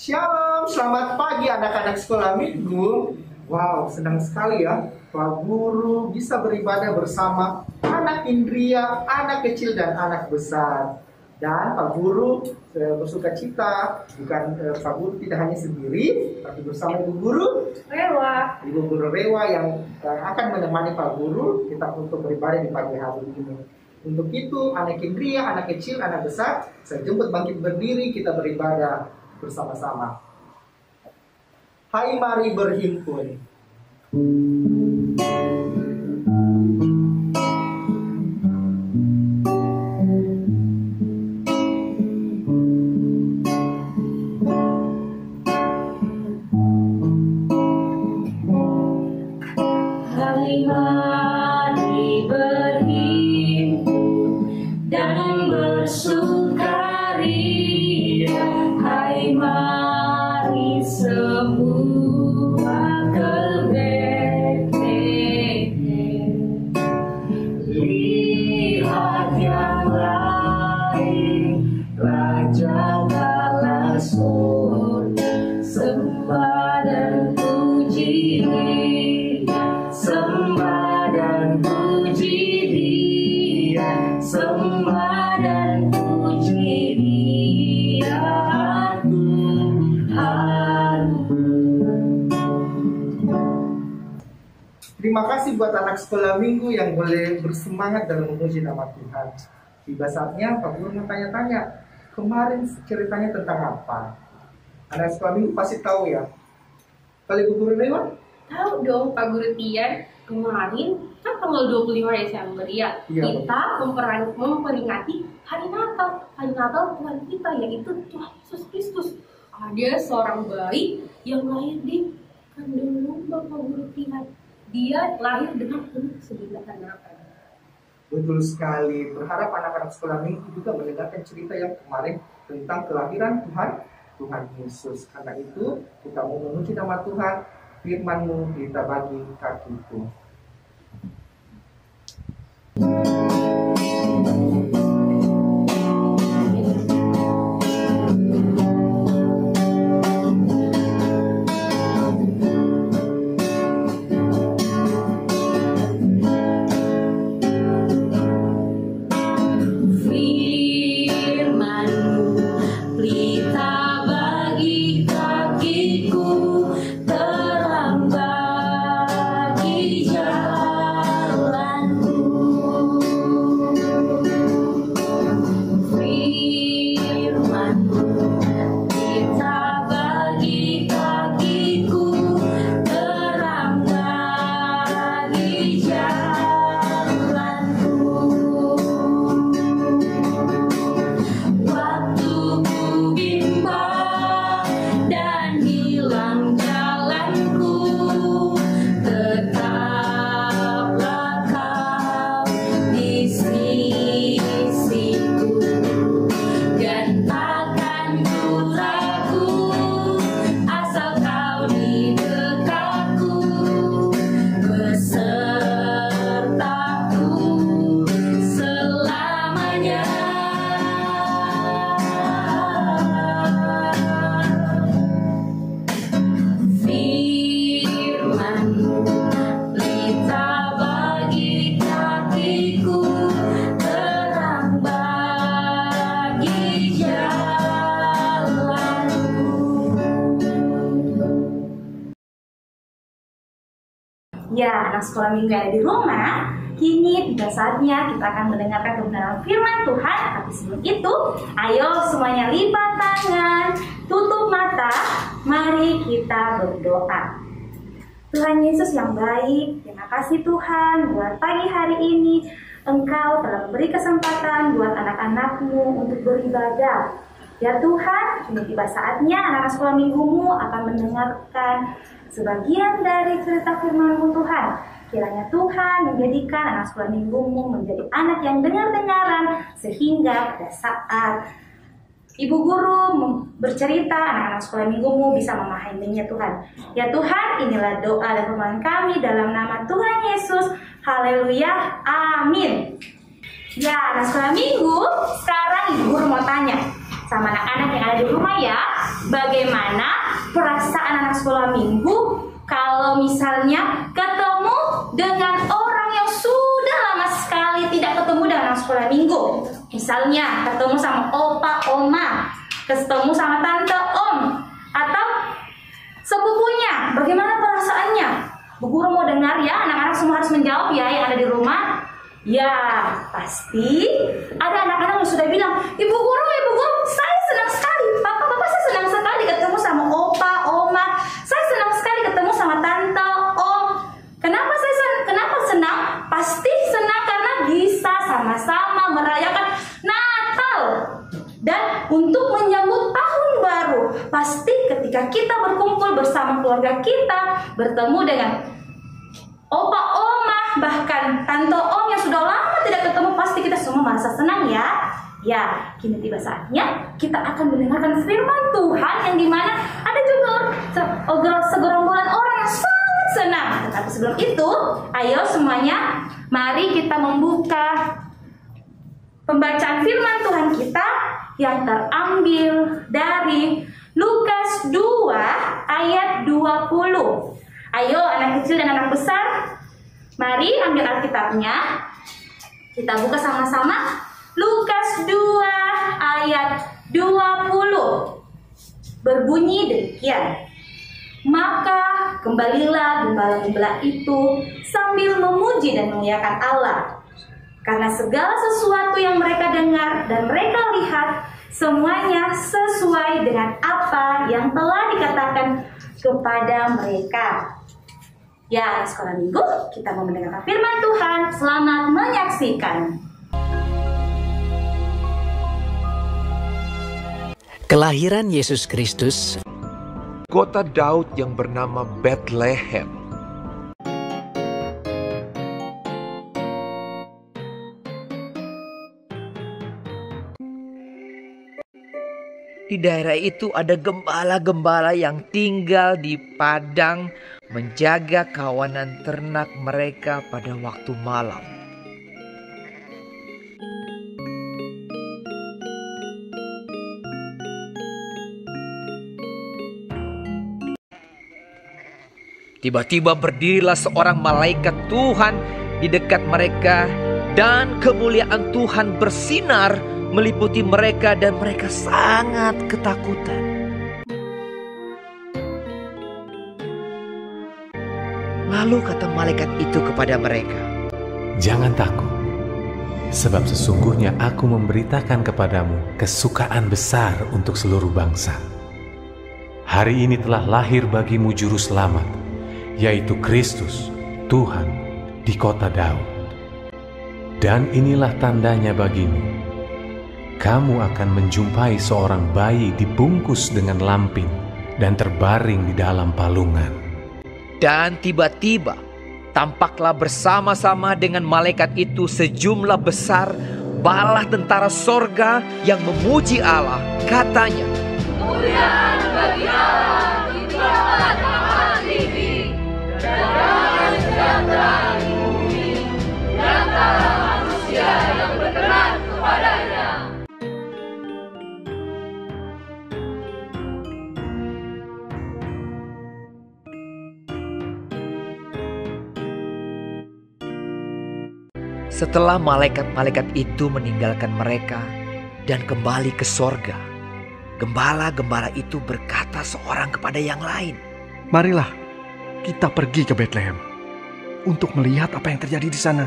Shalom, selamat pagi anak-anak sekolah minggu. Wow, senang sekali ya Pak Guru bisa beribadah bersama anak Indria, anak kecil dan anak besar. Dan Pak Guru bersuka cita, bukan Pak Guru tidak hanya sendiri, tapi bersama Ibu Guru Rewa. Ibu Guru Rewa yang akan menemani Pak Guru kita untuk beribadah di pagi hari ini. Untuk itu, anak Indria, anak kecil, anak besar, saya jemput bangkit berdiri, kita beribadah bersama-sama. Hai, mari berhimpun. Hai, mari berhimpun dan bersukaria. Hai, mari semua kebaikan. Lihat yang lain, Raja dalam surga, sembah dan puji Dia, sembah dan puji Dia, sembah dan puji Dia, Tuhan. Terima kasih buat anak sekolah minggu yang boleh bersemangat dalam memuji nama Tuhan. Tiba saatnya Pak Guru mau tanya-tanya, kemarin ceritanya tentang apa? Anak sekolah minggu pasti tahu ya. Kalau Ibu Guru Rewa? Tahu dong Pak Guru Tian, kemarin kan tanggal 25 Desember ya, Iya, kita memperingati hari Natal. Hari Natal Tuhan kita, yaitu Tuhan Yesus Kristus. Ada seorang bayi yang lahir di kandang domba Pak Guru Tian. Dia lahir dengan penuh kesederhanaan. Betul sekali. Berharap anak-anak sekolah minggu juga mendengarkan cerita yang kemarin tentang kelahiran Tuhan Yesus. Karena itu kita mau memuji nama Tuhan. Firman-Mu kita bagi kakiku. Ya, anak sekolah minggu yang ada di rumah, kini tiba saatnya kita akan mendengarkan kebenaran firman Tuhan. Tapi sebelum itu, ayo semuanya lipat tangan, tutup mata, mari kita berdoa. Tuhan Yesus yang baik, terima kasih Tuhan buat pagi hari ini. Engkau telah memberi kesempatan buat anak-anak-Mu untuk beribadah. Ya Tuhan, kini tiba saatnya anak-anak sekolah minggumu akan mendengarkan sebagian dari cerita firman-Mu Tuhan. Kiranya Tuhan menjadikan anak sekolah minggumu menjadi anak yang dengar-dengaran, sehingga pada saat Ibu Guru bercerita, anak-anak sekolah minggumu bisa memahaminya Tuhan. Ya Tuhan, inilah doa dan permohonan kami dalam nama Tuhan Yesus. Haleluya, amin. Ya, anak sekolah minggu, sekarang Ibu Guru mau tanya, sama anak-anak yang ada di rumah ya. Bagaimana perasaan anak sekolah minggu kalau misalnya ketemu dengan orang yang sudah lama sekali tidak ketemu dengan anak sekolah minggu. Misalnya ketemu sama opa, oma, ketemu sama tante, om, atau sepupunya. Bagaimana perasaannya? Bu Guru mau dengar ya, anak-anak semua harus menjawab ya yang ada di rumah. Ya, pasti ada anak-anak yang sudah bilang, Ibu Guru, saya senang sekali. Papa, saya senang sekali ketemu sama opa, oma. Saya senang sekali ketemu sama tante, om. Kenapa senang? Pasti senang karena bisa sama-sama merayakan Natal. Dan untuk menyambut tahun baru, pasti ketika kita berkumpul bersama keluarga kita, bertemu dengan opa, oma, bahkan tante, om yang sudah lama tidak ketemu, pasti kita semua merasa senang ya. Ya, kini tiba saatnya kita akan mendengarkan firman Tuhan yang dimana ada juga segerombolan orang yang sangat senang. Tetapi sebelum itu, ayo semuanya, mari kita membuka pembacaan firman Tuhan kita yang terambil dari Lukas 2 ayat 20. Ayo anak kecil dan anak besar, mari ambil Alkitabnya. Kita buka sama-sama. Lukas 2 ayat 20. Berbunyi demikian. Maka kembalilah gembala-gembala itu sambil memuji dan memuliakan Allah. Karena segala sesuatu yang mereka dengar dan mereka lihat, semuanya sesuai dengan apa yang telah dikatakan kepada mereka. Ya, sekolah minggu, kita mau mendengarkan firman Tuhan. Selamat menyaksikan. Kelahiran Yesus Kristus. Kota Daud yang bernama Bethlehem. Di daerah itu ada gembala-gembala yang tinggal di padang menjaga kawanan ternak mereka pada waktu malam. Tiba-tiba berdirilah seorang malaikat Tuhan di dekat mereka dan kemuliaan Tuhan bersinar meliputi mereka dan mereka sangat ketakutan. Lalu kata malaikat itu kepada mereka, "Jangan takut, sebab sesungguhnya aku memberitakan kepadamu kesukaan besar untuk seluruh bangsa. Hari ini telah lahir bagimu juru selamat, yaitu Kristus, Tuhan, di kota Daud. Dan inilah tandanya bagimu. Kamu akan menjumpai seorang bayi dibungkus dengan lampin dan terbaring di dalam palungan." Dan tiba-tiba tampaklah bersama-sama dengan malaikat itu sejumlah besar bala tentara sorga yang memuji Allah. Katanya, "Kemuliaan bagi Allah di tempat tinggi, dan damai sejahtera di bumi, di antara manusia yang berkenan kepadanya." Setelah malaikat-malaikat itu meninggalkan mereka dan kembali ke sorga, gembala-gembala itu berkata seorang kepada yang lain, "Marilah kita pergi ke Bethlehem untuk melihat apa yang terjadi di sana,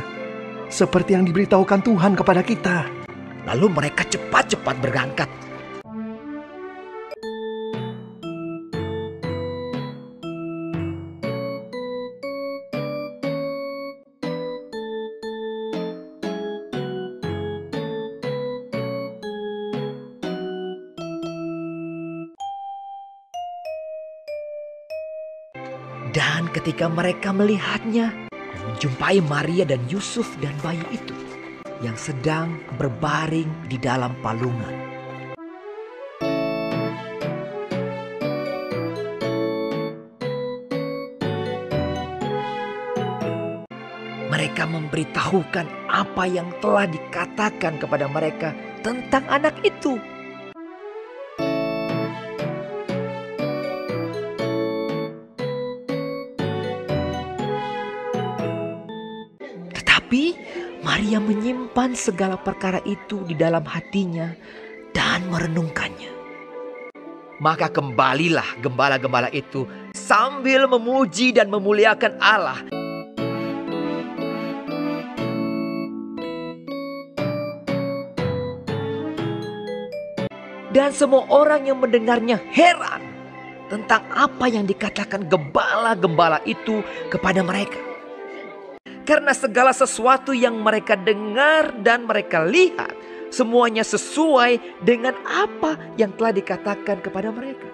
seperti yang diberitahukan Tuhan kepada kita." Lalu mereka cepat-cepat berangkat. Dan ketika mereka melihatnya dan menjumpai Maria dan Yusuf dan bayi itu yang sedang berbaring di dalam palungan, mereka memberitahukan apa yang telah dikatakan kepada mereka tentang anak itu. Tetapi Maria menyimpan segala perkara itu di dalam hatinya dan merenungkannya. Maka kembalilah gembala-gembala itu sambil memuji dan memuliakan Allah. Dan semua orang yang mendengarnya heran tentang apa yang dikatakan gembala-gembala itu kepada mereka. Karena segala sesuatu yang mereka dengar dan mereka lihat, semuanya sesuai dengan apa yang telah dikatakan kepada mereka.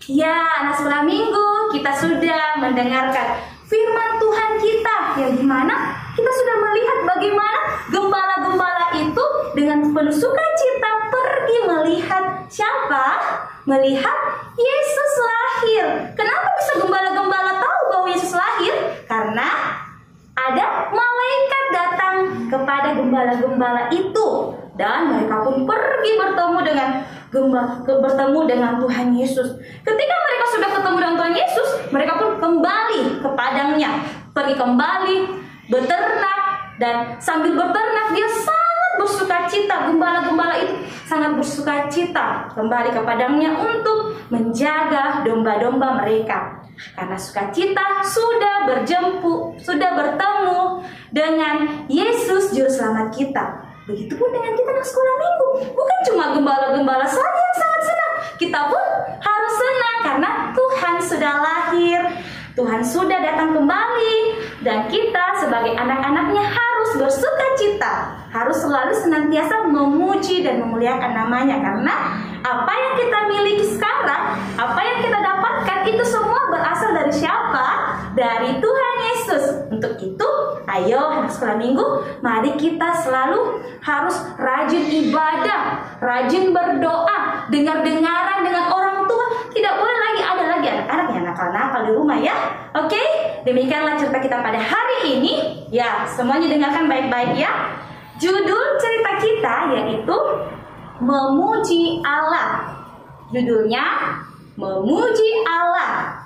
Ya, anak sekolah minggu, kita sudah mendengarkan firman Tuhan kita, yang dimana kita sudah melihat bagaimana gembala-gembala itu dengan penuh sukacita pergi melihat siapa? Melihat Yesus lahir. Kenapa bisa gembala-gembala tahu bahwa Yesus lahir? Karena ada malaikat datang kepada gembala-gembala itu, dan mereka pun pergi bertemu dengan Tuhan Yesus. Ketika mereka sudah ketemu dengan Tuhan Yesus, mereka pun kembali ke padangnya, pergi kembali beternak, dan sambil beternak dia sangat bersukacita. Gembala-gembala itu sangat bersukacita kembali ke padangnya untuk menjaga domba-domba mereka. Karena sukacita sudah bertemu dengan Yesus Juru Selamat kita. Begitupun dengan kita anak sekolah minggu. Bukan cuma gembala-gembala saja yang sangat senang, kita pun harus senang karena Tuhan sudah lahir, Tuhan sudah datang kembali, dan kita sebagai anak-anaknya harus bersukacita, harus selalu senantiasa memuji dan memuliakan namanya. Karena apa yang kita miliki sekarang, apa yang kita dapatkan, itu semua berasal dari siapa? Dari Tuhan Yesus. Untuk itu, ayo anak sekolah minggu, mari kita selalu harus rajin ibadah, rajin berdoa, dengar-dengaran dengan orang tua. Tidak boleh lagi ada lagi anak-anak yang nakal-nakal di rumah ya. Oke, demikianlah cerita kita pada hari ini. Ya, semuanya dengarkan baik-baik ya. Judul cerita kita yaitu Memuji Allah. Judulnya Memuji Allah.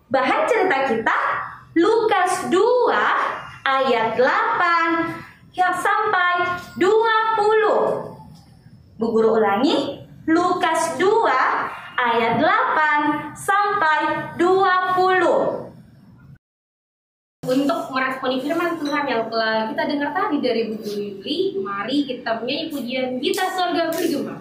Bahan cerita kita Lukas 2 ayat 8 sampai 20. Bu Guru ulangi, Lukas 2 ayat 8 sampai 20. Untuk meresponi firman Tuhan yang telah kita dengar tadi dari Bu Guru Yuli, mari kita menyanyi pujian Gita Sorga Bergema.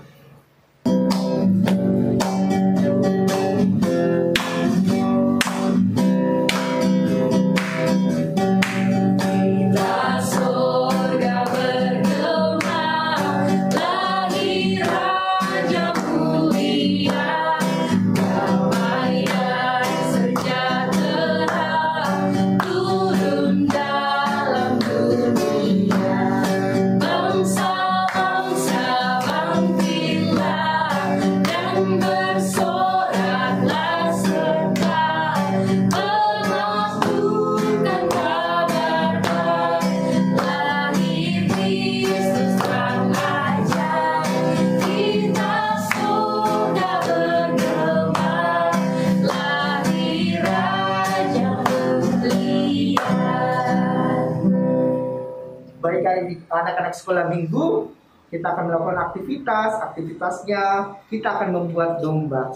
Anak-anak sekolah minggu, kita akan melakukan aktivitasnya kita akan membuat domba.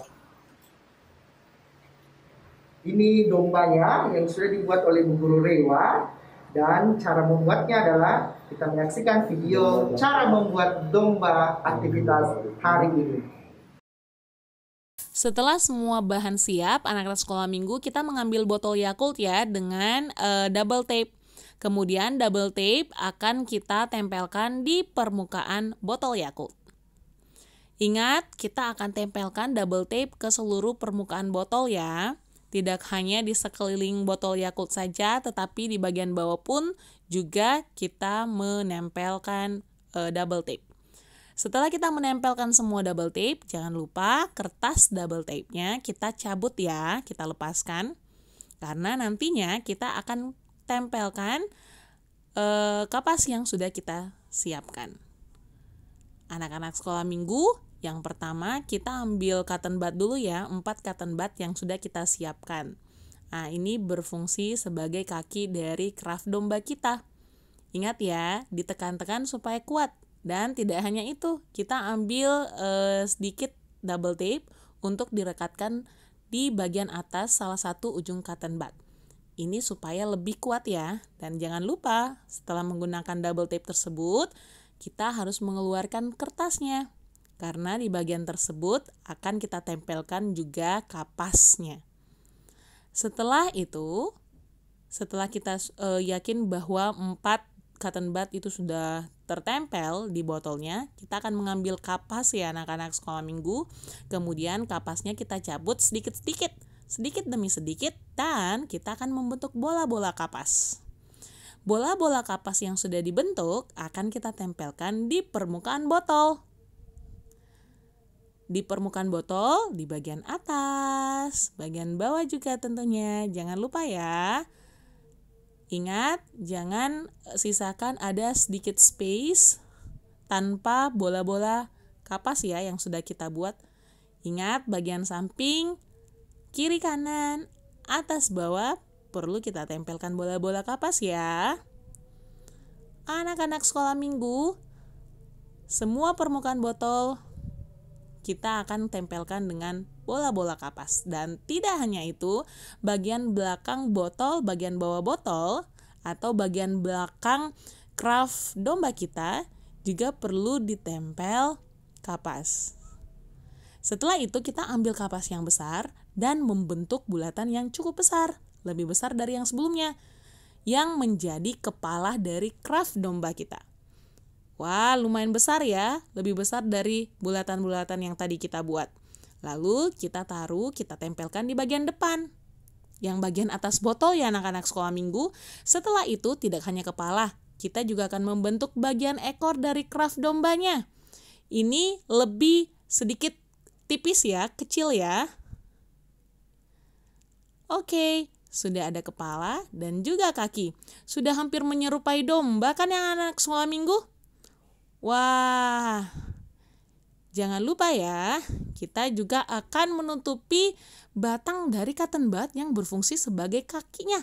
Ini dombanya yang sudah dibuat oleh Bu Guru Rewa, dan cara membuatnya adalah kita menyaksikan video cara membuat domba aktivitas hari ini. Setelah semua bahan siap, anak-anak sekolah minggu, kita mengambil botol Yakult ya dengan double tape. Kemudian double tape akan kita tempelkan di permukaan botol Yakult. Ingat, kita akan tempelkan double tape ke seluruh permukaan botol ya. Tidak hanya di sekeliling botol Yakult saja, tetapi di bagian bawah pun juga kita menempelkan double tape. Setelah kita menempelkan semua double tape, jangan lupa kertas double tape-nya kita cabut ya, kita lepaskan. Karena nantinya kita akan tempelkan kapas yang sudah kita siapkan. Anak-anak sekolah minggu, Yang pertama, kita ambil cotton bud dulu ya, 4 cotton bud yang sudah kita siapkan. Nah, ini berfungsi sebagai kaki dari craft domba kita. Ingat ya, ditekan-tekan supaya kuat. Dan tidak hanya itu, kita ambil sedikit double tape untuk direkatkan di bagian atas salah satu ujung cotton bud. Ini supaya lebih kuat ya. Dan jangan lupa, setelah menggunakan double tape tersebut, kita harus mengeluarkan kertasnya. Karena di bagian tersebut akan kita tempelkan juga kapasnya. Setelah itu, setelah kita yakin bahwa 4 cotton bud itu sudah tertempel di botolnya, kita akan mengambil kapas ya anak-anak sekolah minggu. Kemudian kapasnya kita cabut sedikit-sedikit, sedikit demi sedikit, dan kita akan membentuk bola-bola kapas. Bola-bola kapas yang sudah dibentuk akan kita tempelkan di permukaan botol. Di permukaan botol, di bagian atas, bagian bawah juga tentunya. Jangan lupa ya. Ingat, jangan sisakan ada sedikit space tanpa bola-bola kapas ya yang sudah kita buat. Ingat, bagian samping, kiri kanan, atas bawah perlu kita tempelkan bola-bola kapas ya. Anak-anak sekolah minggu, semua permukaan botol kita akan tempelkan dengan bola-bola kapas. Dan tidak hanya itu, bagian belakang botol, bagian bawah botol, atau bagian belakang craft domba kita juga perlu ditempel kapas. Setelah itu kita ambil kapas yang besar dan membentuk bulatan yang cukup besar, lebih besar dari yang sebelumnya, yang menjadi kepala dari craft domba kita. Wah, lumayan besar ya, lebih besar dari bulatan-bulatan yang tadi kita buat. Lalu kita taruh, kita tempelkan di bagian depan. Yang bagian atas botol ya anak-anak sekolah minggu. Setelah itu tidak hanya kepala, kita juga akan membentuk bagian ekor dari craft dombanya. Ini lebih sedikit tipis ya, kecil ya. Oke, sudah ada kepala dan juga kaki. Sudah hampir menyerupai domba kan yang anak sekolah minggu? Wah, jangan lupa ya, kita juga akan menutupi batang dari cotton bud yang berfungsi sebagai kakinya.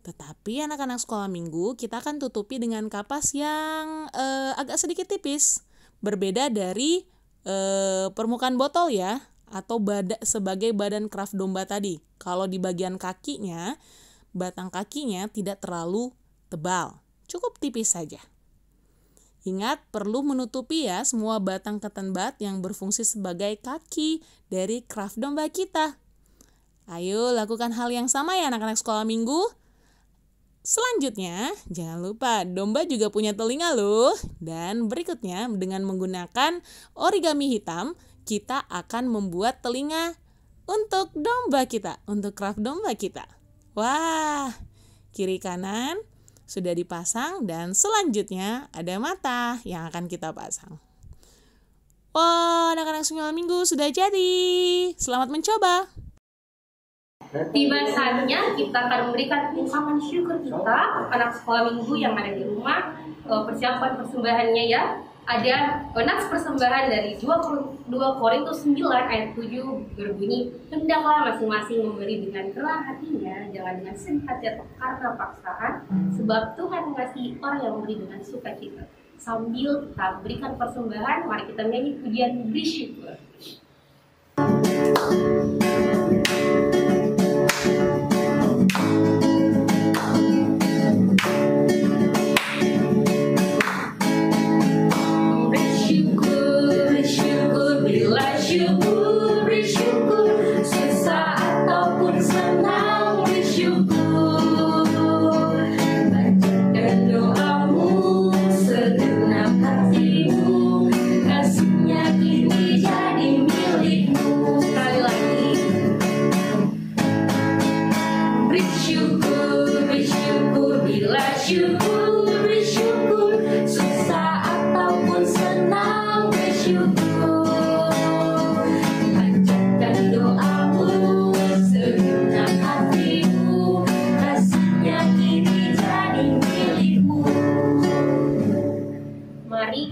Tetapi anak-anak sekolah minggu, kita akan tutupi dengan kapas yang agak sedikit tipis. Berbeda dari permukaan botol ya, atau sebagai badan craft domba tadi. Kalau di bagian kakinya, batang kakinya tidak terlalu tebal, cukup tipis saja. Ingat, perlu menutupi ya semua batang cotton bud yang berfungsi sebagai kaki dari craft domba kita. Ayo lakukan hal yang sama ya anak-anak sekolah minggu. Selanjutnya, jangan lupa domba juga punya telinga loh. Dan berikutnya, dengan menggunakan origami hitam, kita akan membuat telinga untuk domba kita, untuk craft domba kita. Wah, kiri kanan sudah dipasang dan selanjutnya ada mata yang akan kita pasang. Wah, anak-anak sekolah minggu sudah jadi. Selamat mencoba. Tiba saatnya kita akan memberikan ungkapan syukur kita anak sekolah minggu yang ada di rumah. Persiapan persembahannya ya. Ada nats persembahan dari 2 Korintus 9 ayat 7 berbunyi, hendaklah masing-masing memberi dengan kerendah hatinya, jangan dengan sedih hati atau karena paksaan, sebab Tuhan mengasihi orang yang memberi dengan sukacita. Sambil kita berikan persembahan, mari kita nyanyi pujian bersyukur.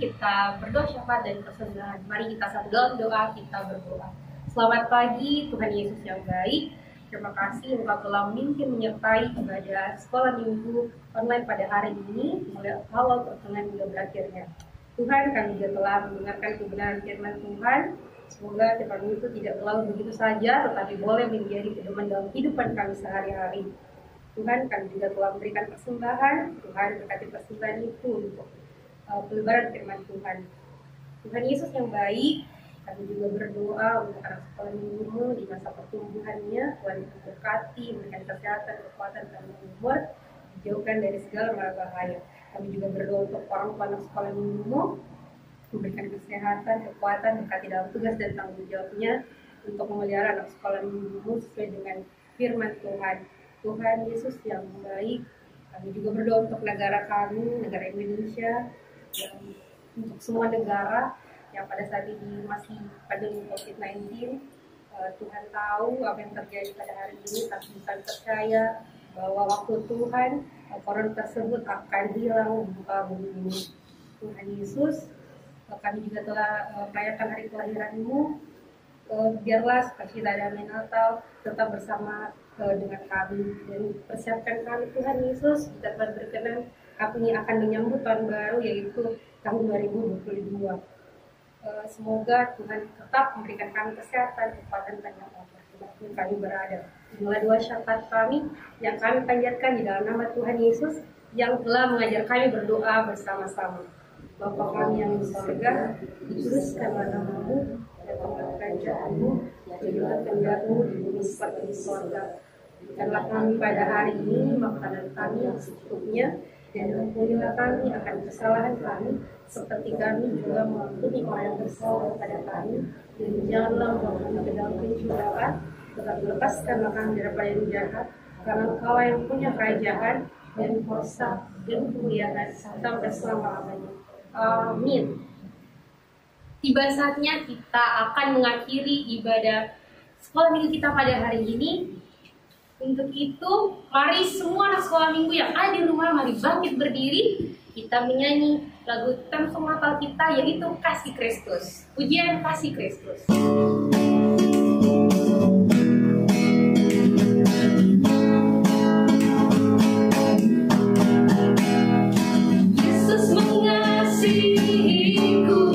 kita berdoa syafaat dan persembahyan. Mari kita satu dalam doa kita berdoa. Selamat pagi Tuhan Yesus yang baik. Terima kasih Engkau telah memimpin menyertai ibadah sekolah minggu online pada hari ini mulai awal pertengahan hingga berakhirnya. Tuhan, kami juga telah mendengarkan kebenaran firman Tuhan. Semoga firman itu tidak berlalu begitu saja, tetapi boleh menjadi pedoman dalam kehidupan kami sehari-hari. Tuhan, kami juga telah memberikan persembahan. Tuhan, berkati persembahan itu untuk pelebaran firman Tuhan. Tuhan Yesus yang baik, kami juga berdoa untuk anak sekolah minggu di masa pertumbuhannya. Tuhan berkati, memberikan kesehatan, kekuatan, dan umur, dijauhkan dari segala mara bahaya. Kami juga berdoa untuk orang tua anak sekolah minggu, memberikan kesehatan, kekuatan, berkati dalam tugas dan tanggung jawabnya untuk memelihara anak sekolah minggu sesuai dengan firman Tuhan. Tuhan Yesus yang baik, kami juga berdoa untuk negara kami, negara Indonesia, yang untuk semua negara yang pada saat ini masih pandemi COVID-19. Tuhan tahu apa yang terjadi pada hari ini, tapi bukan percaya bahwa waktu Tuhan corona tersebut akan hilang di muka bumi ini. Tuhan Yesus, kami juga telah merayakan hari kelahiran-Mu. Biarlah sukacita damai Natal tetap bersama dengan kami dan persiapkan kami Tuhan Yesus, jika Tuhan berkenan kami akan menyambut tahun baru yaitu tahun 2022. Semoga Tuhan tetap memberikan kami kesehatan, kekuatan, dan nyamuk dimanapun kami berada. Inilah doa syafaat kami yang kami panjatkan di dalam nama Tuhan Yesus yang telah mengajar kami berdoa bersama-sama. Bapa kami yang di surga, dikuduskanlah nama-Mu, datanglah kerajaan-Mu, jadilah kehendak-Mu di bumi seperti di surga. Berikanlah kami pada hari ini makanan kami yang secukupnya, dan ampunilah kami akan kesalahan kami, seperti kami juga mengampuni orang yang bersalah kepada kami. Dan janganlah membawa kami ke dalam pencobaan, tetapi lepaskanlah kami daripada yang jahat, karena Engkau yang punya kerajaan dan kuasa dan kemuliaan sampai selama-lamanya. Amin. Tiba saatnya kita akan mengakhiri ibadah sekolah minggu kita pada hari ini. Untuk itu, mari semua anak sekolah minggu yang ada di rumah, mari bangkit berdiri. Kita menyanyi lagu tema Natal kita, yaitu Kasih Kristus. Pujian Kasih Kristus. Yesus mengasihiku,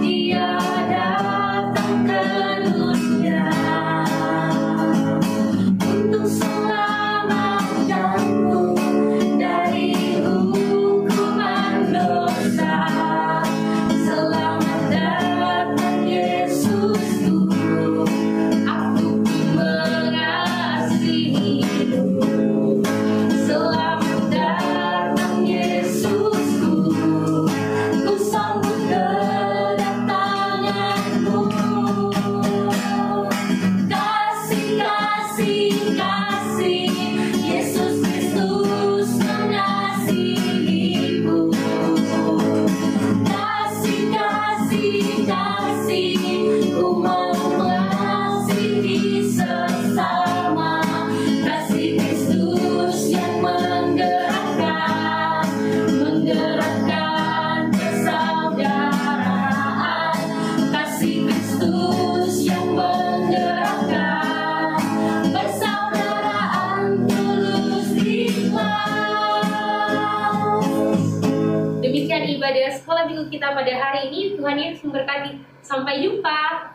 Dia datang ke dunia untuk selamatkanku dari hukuman dosa. Selamat datang Yesusku, aku mengasihimu. Selamat datang Yesusku, ku sambut kedatanganmu. Kasih, kasih, kasih, Yesus Kristus mengasihiku. Kasih, kasih, kasih, ku mau mengasihi sesama. Kasih Kristus yang menggerakkan persaudaraan. Kasih Kristus yang menggerakkan persaudaraan tulus ikhlas. Demikian ibadah sekolah minggu kita pada hari ini. Tuhan Yesus memberkati. Sampai jumpa.